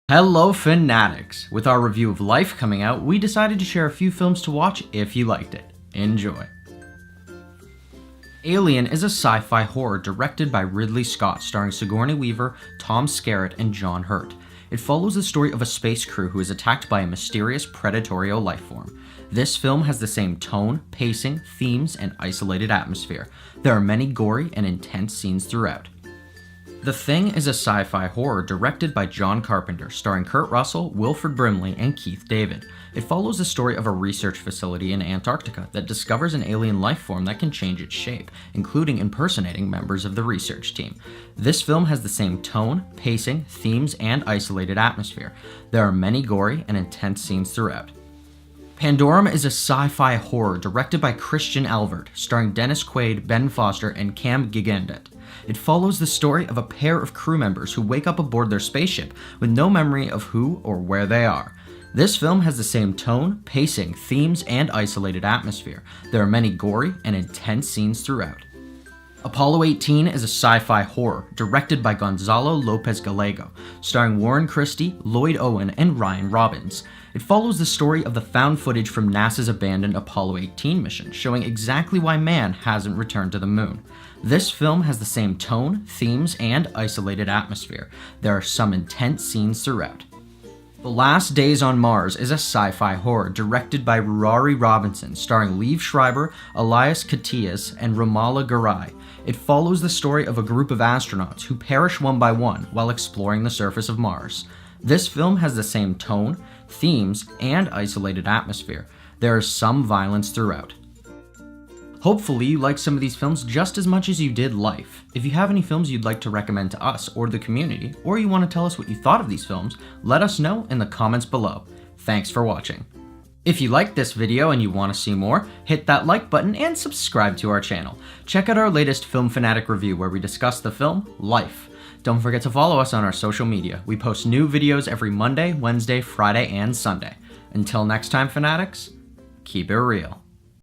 Hello Fanatics! With our review of Life coming out, we decided to share a few films to watch if you liked it. Enjoy. Alien is a sci-fi horror directed by Ridley Scott, starring Sigourney Weaver, Tom Skerritt, and John Hurt. It follows the story of a space crew who is attacked by a mysterious predatory life form. This film has the same tone, pacing, themes, and isolated atmosphere. There are many gory and intense scenes throughout. The Thing is a sci-fi horror directed by John Carpenter, starring Kurt Russell, Wilford Brimley, and Keith David. It follows the story of a research facility in Antarctica that discovers an alien life form that can change its shape, including impersonating members of the research team. This film has the same tone, pacing, themes, and isolated atmosphere. There are many gory and intense scenes throughout. Pandorum is a sci-fi horror directed by Christian Alvord, starring Dennis Quaid, Ben Foster, and Cam Gigandet. It follows the story of a pair of crew members who wake up aboard their spaceship with no memory of who or where they are. This film has the same tone, pacing, themes, and isolated atmosphere. There are many gory and intense scenes throughout. Apollo 18 is a sci-fi horror directed by Gonzalo Lopez Gallego, starring Warren Christie, Lloyd Owen, and Ryan Robbins. It follows the story of the found footage from NASA's abandoned Apollo 18 mission, showing exactly why man hasn't returned to the moon. This film has the same tone, themes, and isolated atmosphere. There are some intense scenes throughout. The Last Days on Mars is a sci-fi horror directed by Rory Robinson, starring Liev Schreiber, Elias Koteas, and Romola Garai. It follows the story of a group of astronauts who perish one by one while exploring the surface of Mars. This film has the same tone, themes, and isolated atmosphere. There is some violence throughout. Hopefully you like some of these films just as much as you did Life. If you have any films you'd like to recommend to us or the community, or you want to tell us what you thought of these films, let us know in the comments below. Thanks for watching. If you liked this video and you want to see more, hit that like button and subscribe to our channel. Check out our latest Film Fanatic review where we discuss the film Life. Don't forget to follow us on our social media. We post new videos every Monday, Wednesday, Friday, and Sunday. Until next time, Fanatics, keep it real.